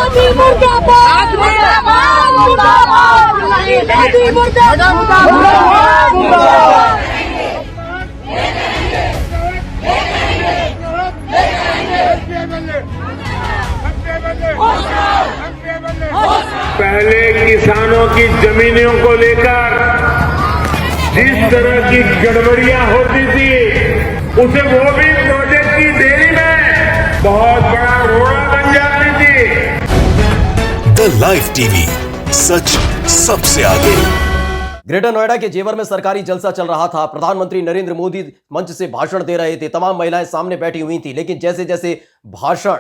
मोदी मुर्दाबाद मुर्दाबाद मुर्दाबाद मोदी मुर्दाबाद मुर्दाबाद। पहले किसानों की जमीनों को लेकर जिस तरह की गड़बड़ियां होती थी, उसे वो भी प्रोजेक्ट की देरी में बहुत बड़ा रोड़ा बन जाती थी। द लाइव टीवी, सच सबसे आगे। ग्रेटर नोएडा के जेवर में सरकारी जलसा चल रहा था। प्रधानमंत्री नरेंद्र मोदी मंच से भाषण दे रहे थे। तमाम महिलाएं सामने बैठी हुई थी, लेकिन जैसे जैसे भाषण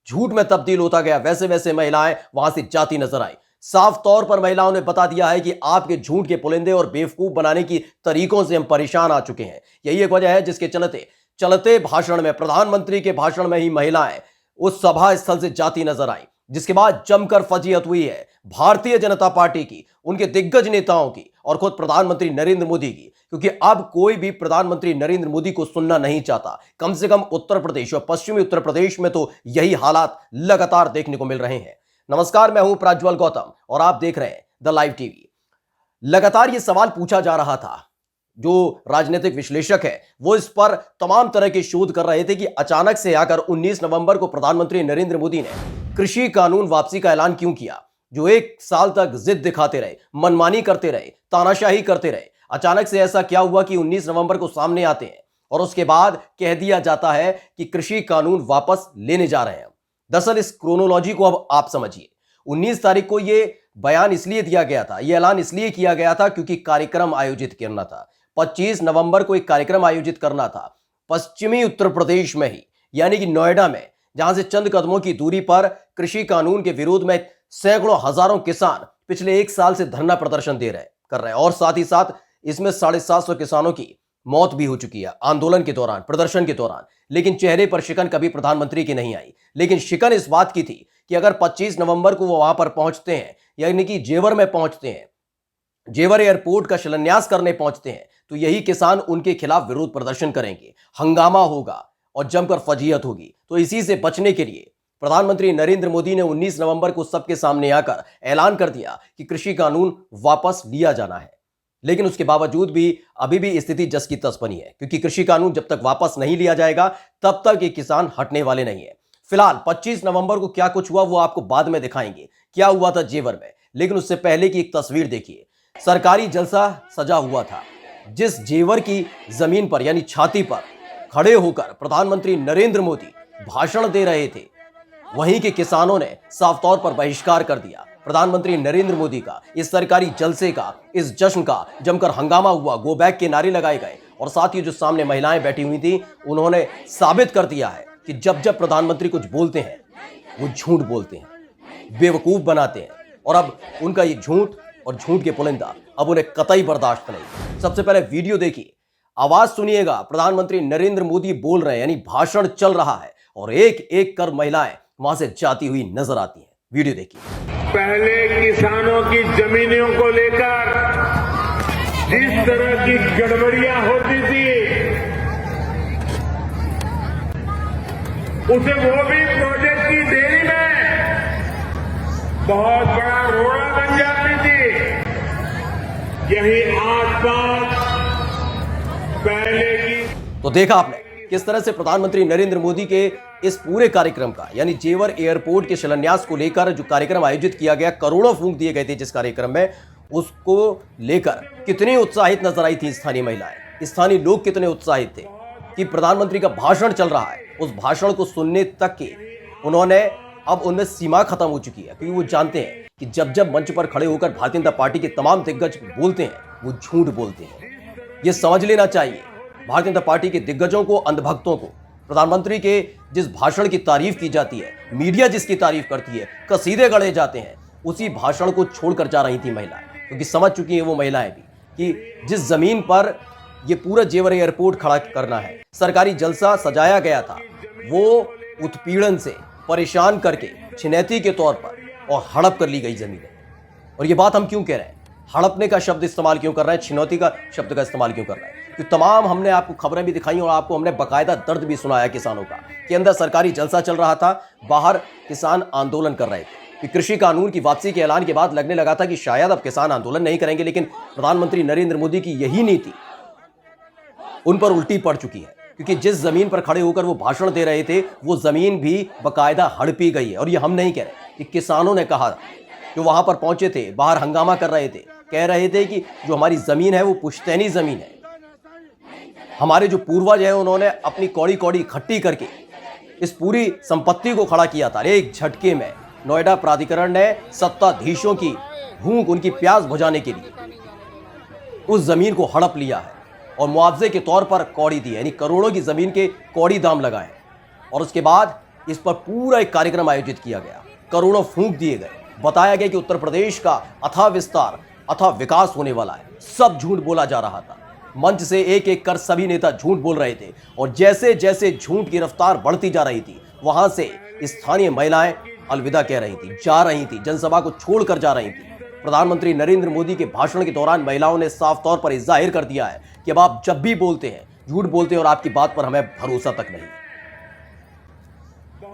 झूठ में तब्दील होता गया, वैसे वैसे महिलाएं वहां से जाती नजर आई। साफ तौर पर महिलाओं ने बता दिया है कि आपके झूठ के पुलिंदे और बेवकूफ बनाने की तरीकों से हम परेशान आ चुके हैं। यही एक वजह है जिसके चलते भाषण में, प्रधानमंत्री के भाषण में ही महिलाएं उस सभा स्थल से जाती नजर आई, जिसके बाद जमकर फजीहत हुई है भारतीय जनता पार्टी की, उनके दिग्गज नेताओं की और खुद प्रधानमंत्री नरेंद्र मोदी की, क्योंकि अब कोई भी प्रधानमंत्री नरेंद्र मोदी को सुनना नहीं चाहता। कम से कम उत्तर प्रदेश और पश्चिमी उत्तर प्रदेश में तो यही हालात लगातार देखने को मिल रहे हैं। नमस्कार, मैं हूं प्रज्वल गौतम और आप देख रहे हैं द लाइव टीवी। लगातार यह सवाल पूछा जा रहा था, जो राजनीतिक विश्लेषक है वो इस पर तमाम तरह के शोध कर रहे थे कि अचानक से आकर 19 नवंबर को प्रधानमंत्री नरेंद्र मोदी ने कृषि कानून वापसी का ऐलान क्यों किया। जो एक साल तक जिद दिखाते रहे, मनमानी करते रहे, तानाशाही करते रहे, अचानक से ऐसा क्या हुआ कि 19 नवंबर को सामने आते हैं और उसके बाद कह दिया जाता है कि कृषि कानून वापस लेने जा रहे हैं। दरअसल इस क्रोनोलॉजी को अब आप समझिए। 19 तारीख को यह बयान इसलिए दिया गया था, यह ऐलान इसलिए किया गया था क्योंकि कार्यक्रम आयोजित करना था। 25 नवंबर को एक कार्यक्रम आयोजित करना था पश्चिमी उत्तर प्रदेश में ही, यानी कि नोएडा में, जहां से चंद कदमों की दूरी पर कृषि कानून के विरोध में सैकड़ों हजारों किसान पिछले एक साल से धरना प्रदर्शन कर रहे हैं और साथ ही साथ इसमें 750 किसानों की मौत भी हो चुकी है आंदोलन के दौरान, प्रदर्शन के दौरान। लेकिन चेहरे पर शिकन कभी प्रधानमंत्री की नहीं आई। लेकिन शिकन इस बात की थी कि अगर 25 नवंबर को वो वहां पर पहुंचते हैं, यानी कि जेवर में पहुंचते हैं, जेवर एयरपोर्ट का शिलान्यास करने पहुंचते हैं, तो यही किसान उनके खिलाफ विरोध प्रदर्शन करेंगे, हंगामा होगा और जमकर फजीहत होगी। तो इसी से बचने के लिए प्रधानमंत्री नरेंद्र मोदी ने 19 नवंबर को सबके सामने आकर ऐलान कर दिया कि कृषि कानून वापस लिया जाना है। लेकिन उसके बावजूद भी अभी भी स्थिति जस की तस बनी है, क्योंकि कृषि कानून जब तक वापस नहीं लिया जाएगा तब तक ये किसान हटने वाले नहीं है। फिलहाल 25 नवंबर को क्या कुछ हुआ वो आपको बाद में दिखाएंगे, क्या हुआ था जेवर में। लेकिन उससे पहले की एक तस्वीर देखिए। सरकारी जलसा सजा हुआ था, जिस जेवर की जमीन पर यानी छाती पर खड़े होकर प्रधानमंत्री नरेंद्र मोदी भाषण दे रहे थे, वहीं के किसानों ने साफ तौर पर बहिष्कार कर दिया प्रधानमंत्री नरेंद्र मोदी का। इस सरकारी जलसे का, इस जश्न का जमकर हंगामा हुआ, गो बैक के नारे लगाए गए और साथ ही जो सामने महिलाएं बैठी हुई थी, उन्होंने साबित कर दिया है कि जब जब प्रधानमंत्री कुछ बोलते हैं वो झूठ बोलते हैं, बेवकूफ बनाते हैं और अब उनका ये झूठ और झूठ के पुलिंदा अब उन्हें कतई बर्दाश्त नहीं। सबसे पहले वीडियो देखिए, आवाज सुनिएगा। प्रधानमंत्री नरेंद्र मोदी बोल रहे हैं, यानी भाषण चल रहा है और एक एक कर महिलाएं वहां से जाती हुई नजर आती हैं। वीडियो देखिए। पहले किसानों की जमीनों को लेकर जिस तरह की गड़बड़ियां होती थी, उसे वो भी प्रोजेक्ट की देरी में बहुत बड़ा रोड़ा बन जाती थी। यही आसपास पहले की। तो देखा आपने किस तरह से प्रधानमंत्री नरेंद्र मोदी के इस पूरे कार्यक्रम का, यानी जेवर एयरपोर्ट के शिलान्यास को लेकर जो कार्यक्रम आयोजित किया गया, करोड़ों फूंक दिए गए थे जिस कार्यक्रम में, उसको लेकर कितनी उत्साहित नजर आई थी स्थानीय महिलाएं, स्थानीय लोग कितने उत्साहित थे कि प्रधानमंत्री का भाषण चल रहा है। उस भाषण को सुनने तक की उन्होंने, अब उनमें सीमा खत्म हो चुकी है, क्योंकि वो जानते हैं कि जब जब मंच पर खड़े होकर भारतीय जनता पार्टी के तमाम दिग्गज बोलते हैं, वो झूठ बोलते हैं। ये समझ लेना चाहिए भारतीय जनता पार्टी के दिग्गजों को, अंधभक्तों को। प्रधानमंत्री के जिस भाषण की तारीफ की जाती है, मीडिया जिसकी तारीफ करती है, कसीदे गढ़े जाते हैं, उसी भाषण को छोड़कर जा रही थी महिलाएं, क्योंकि समझ चुकी हैं वो महिलाएं भी कि जिस जमीन पर ये पूरा जेवर एयरपोर्ट खड़ा करना है, सरकारी जलसा सजाया गया था, वो उत्पीड़न से परेशान करके छिनैती के तौर पर और हड़प कर ली गई जमीन है। और ये बात हम क्यों कह रहे हैं, हड़पने का शब्द इस्तेमाल क्यों कर रहे हैं, छिनौती का शब्द का इस्तेमाल क्यों कर रहे हैं? तो तमाम हमने आपको खबरें भी दिखाई और आपको हमने बाकायदा दर्द भी सुनाया किसानों का कि अंदर सरकारी जलसा चल रहा था, बाहर किसान आंदोलन कर रहे थे। कि कृषि कानून की वापसी के ऐलान के बाद लगने लगा था कि शायद अब किसान आंदोलन नहीं करेंगे, लेकिन प्रधानमंत्री नरेंद्र मोदी की यही नीति उन पर उल्टी पड़ चुकी है, क्योंकि जिस जमीन पर खड़े होकर वो भाषण दे रहे थे वो जमीन भी बकायदा हड़पी गई है। और ये हम नहीं कह रहे, कि किसानों ने कहा, जो वहां पर पहुंचे थे, बाहर हंगामा कर रहे थे, कह रहे थे कि जो हमारी जमीन है वो पुश्तैनी जमीन है, हमारे जो पूर्वज है उन्होंने अपनी कौड़ी कौड़ी इकट्ठी करके इस पूरी संपत्ति को खड़ा किया था। एक झटके में नोएडा प्राधिकरण ने सत्ताधीशों की भूख, उनकी प्यास बुझाने के लिए उस जमीन को हड़प लिया है और मुआवजे के तौर पर कौड़ी दी, यानी करोड़ों की जमीन के कौड़ी दाम लगाए। और उसके बाद इस पर पूरा एक कार्यक्रम आयोजित किया गया, करोड़ों फूंक दिए गए, बताया गया कि उत्तर प्रदेश का अथाह विस्तार, अथाह विकास होने वाला है। सब झूठ बोला जा रहा था, मंच से एक एक कर सभी नेता झूठ बोल रहे थे। और जैसे जैसे झूठ की रफ्तार बढ़ती जा रही थी, वहां से स्थानीय महिलाएं अलविदा कह रही थी, जा रही थी, जनसभा को छोड़कर जा रही थी। प्रधानमंत्री नरेंद्र मोदी के भाषण के दौरान महिलाओं ने साफ तौर पर जाहिर कर दिया है कि अब आप जब भी बोलते हैं झूठ बोलते हैं और आपकी बात पर हमें भरोसा तक नहीं।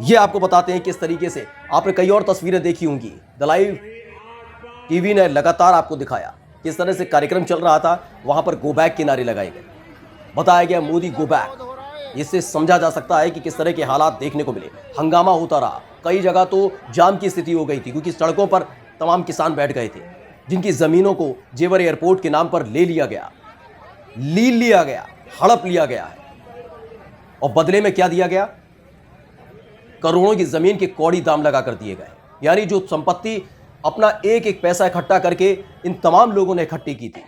ये आपको बताते हैं किस तरीके से आपने कई और तस्वीरें देखी होंगी, द लाइव टीवी ने लगातार आपको दिखाया किस तरह से कार्यक्रम चल रहा था। वहां पर गो बैक के नारे लगाए गए, बताया गया मोदी गो बैक। इससे समझा जा सकता है कि किस तरह के हालात देखने को मिले। हंगामा होता रहा, कई जगह तो जाम की स्थिति हो गई थी, क्योंकि सड़कों पर तमाम किसान बैठ गए थे जिनकी जमीनों को जेवर एयरपोर्ट के नाम पर ले लिया गया, लिया गया, हड़प लिया गया है। और बदले में क्या दिया गया? करोड़ों की जमीन के कौड़ी दाम लगा कर दिए गए। यानी जो संपत्ति अपना एक एक पैसा इकट्ठा करके इन तमाम लोगों ने इकट्ठी की थी,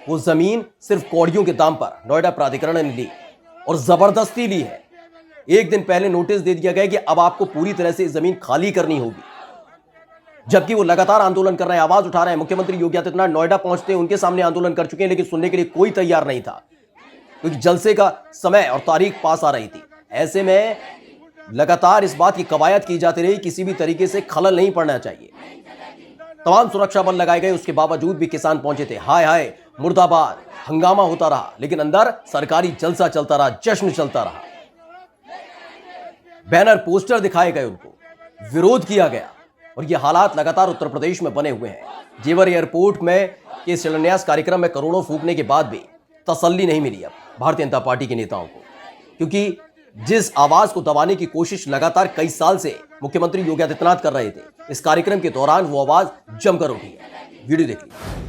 वो जमीन सिर्फ कौड़ियों के दाम पर नोएडा प्राधिकरण ने ली, और जबरदस्ती ली है। एक दिन पहले नोटिस दे दिया गया कि अब आपको पूरी तरह से जमीन खाली करनी होगी, जबकि वो लगातार आंदोलन कर रहे हैं, आवाज उठा रहे हैं। मुख्यमंत्री योगी आदित्यनाथ नोएडा पहुंचते उनके सामने आंदोलन कर चुके हैं, लेकिन सुनने के लिए कोई तैयार नहीं था, क्योंकि जलसे का समय और तारीख पास आ रही थी। ऐसे में लगातार इस बात की कवायद की जाती रही, किसी भी तरीके से खलल नहीं पड़ना चाहिए। तमाम सुरक्षा बल लगाए गए, उसके बावजूद भी किसान पहुंचे थे। हाय हाय मुर्दाबाद, हंगामा होता रहा, लेकिन अंदर सरकारी जलसा चलता रहा, जश्न चलता रहा। बैनर पोस्टर दिखाए गए, उनको विरोध किया गया। और ये हालात लगातार उत्तर प्रदेश में बने हुए हैं। जेवर एयरपोर्ट में के शिलान्यास कार्यक्रम में करोड़ों फूकने के बाद भी तसल्ली नहीं मिली अब भारतीय जनता पार्टी के नेताओं को, क्योंकि जिस आवाज को दबाने की कोशिश लगातार कई साल से मुख्यमंत्री योगी आदित्यनाथ कर रहे थे, इस कार्यक्रम के दौरान वो आवाज जमकर उठी है। वीडियो देखिए।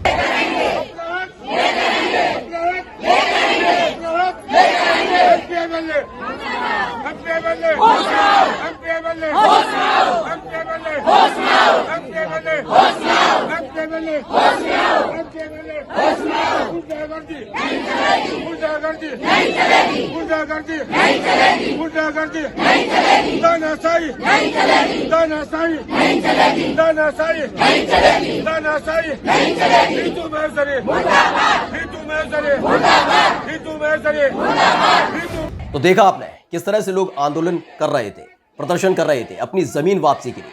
तो देखा आपने किस तरह से लोग आंदोलन कर रहे थे, प्रदर्शन कर रहे थे अपनी जमीन वापसी के लिए।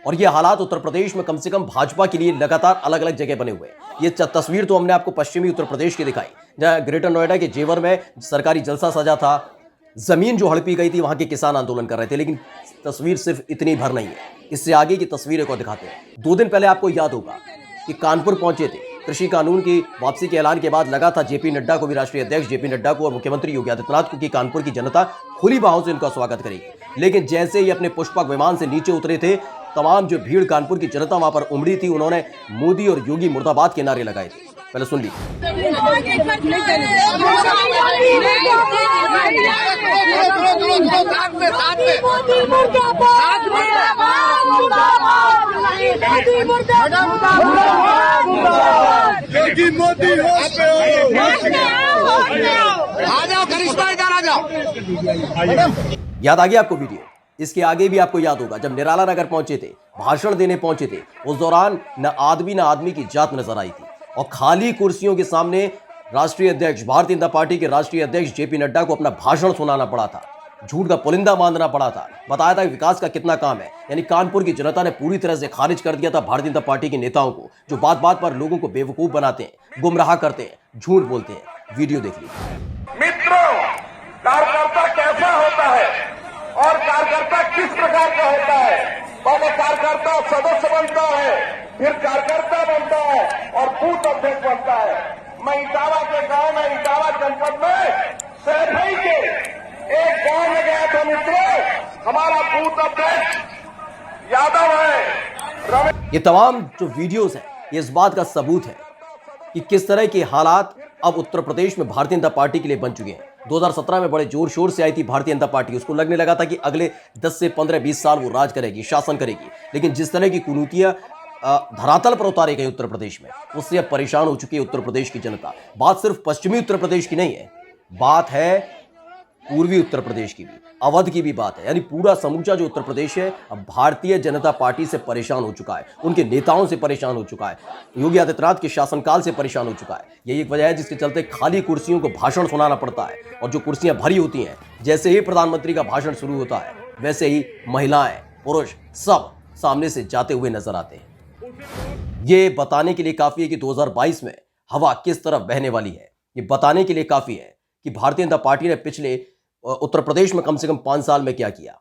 और ये हालात उत्तर प्रदेश में कम से कम भाजपा के लिए लगातार अलग अलग जगह बने हुए हैं। ये तस्वीर तो हमने आपको पश्चिमी उत्तर प्रदेश की दिखाई, जहां ग्रेटर नोएडा के जेवर में सरकारी जलसा सजा था, जमीन जो हड़पी गई थी, वहां के किसान आंदोलन कर रहे थे। लेकिन तस्वीर सिर्फ इतनी भर नहीं है, इससे आगे की तस्वीरें को दिखाते हैं। 2 दिन पहले आपको याद होगा कि कानपुर पहुंचे थे, कृषि कानून की वापसी के ऐलान के बाद लगा था जेपी नड्डा को भी, राष्ट्रीय अध्यक्ष जेपी नड्डा को और मुख्यमंत्री योगी आदित्यनाथ को, कि कानपुर की जनता खुली बाहों से इनका स्वागत करेगी। लेकिन जैसे ही अपने पुष्पक विमान से नीचे उतरे थे, तमाम जो भीड़ कानपुर की जनता वहां पर उमड़ी थी, उन्होंने मोदी और योगी मुर्दाबाद के नारे लगाए थे। पहले सुन लीजिए। याद आ गया आपको वीडियो? इसके आगे भी आपको याद होगा जब निराला नगर पहुंचे थे, भाषण देने पहुंचे थे, उस दौरान न आदमी की जात नजर आई थी, और खाली कुर्सियों के सामने राष्ट्रीय अध्यक्ष, भारतीय जनता पार्टी के राष्ट्रीय अध्यक्ष जेपी नड्डा को अपना भाषण सुनाना पड़ा था, झूठ का पुलिंदा बांधना पड़ा था, बताया था कि विकास का कितना काम है। यानी कानपुर की जनता ने पूरी तरह से खारिज कर दिया था भारतीय जनता पार्टी के नेताओं को, जो बात बात पर लोगों को बेवकूफ बनाते हैं, गुमराह करते हैं, झूठ बोलते हैं। वीडियो देख लीजिए। मित्रों, कार्यकर्ता कैसा होता है और कार्यकर्ता किस प्रकार का होता है। पहले कार्यकर्ता सदस्य बनता है, फिर कार्यकर्ता बनता है और बूथ अध्यक्ष बनता है। मैं इटावा के गांव में, इटावा जनपद में सहभाई के एक गांव में गया था मित्रों। हमारा बूथ अध्यक्ष यादव है। ये तमाम जो वीडियोस हैं ये इस बात का सबूत है कि किस तरह के हालात अब उत्तर प्रदेश में भारतीय जनता पार्टी के लिए बन चुके हैं। 2017 में बड़े जोर शोर से आई थी भारतीय जनता पार्टी, उसको लगने लगा था कि अगले 10 से 15-20 साल वो राज करेगी, शासन करेगी। लेकिन जिस तरह की कुनीतियां धरातल पर उतारी गई उत्तर प्रदेश में, उससे अब परेशान हो चुकी है उत्तर प्रदेश की जनता। बात सिर्फ पश्चिमी उत्तर प्रदेश की नहीं है, बात है पूर्वी उत्तर प्रदेश की भी, अवध की भी बात है। यानी पूरा समूचा जो उत्तर प्रदेश है अब भारतीय जनता पार्टी से परेशान हो चुका है, उनके नेताओं से परेशान हो चुका है, योगी आदित्यनाथ के शासनकाल से परेशान हो चुका है। यही एक वजह है जिसके चलते खाली कुर्सियों को भाषण सुनाना पड़ता है, और जो कुर्सियां भरी होती हैं, जैसे ही प्रधानमंत्री का भाषण शुरू होता है वैसे ही महिलाएं, पुरुष सब सामने से जाते हुए नजर आते हैं। ये बताने के लिए काफी है कि 2022 में हवा किस तरफ बहने वाली है। ये बताने के लिए काफी है कि भारतीय जनता पार्टी ने पिछले उत्तर प्रदेश में कम से कम 5 साल में क्या किया।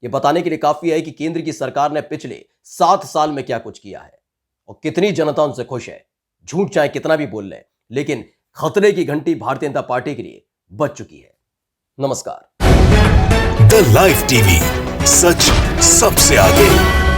यह बताने के लिए काफी है कि केंद्र की सरकार ने पिछले 7 साल में क्या कुछ किया है और कितनी जनता उनसे खुश है। झूठ चाहे कितना भी बोल लें, लेकिन खतरे की घंटी भारतीय जनता पार्टी के लिए बज चुकी है। नमस्कार। द लाइव टीवी, सच सबसे आगे।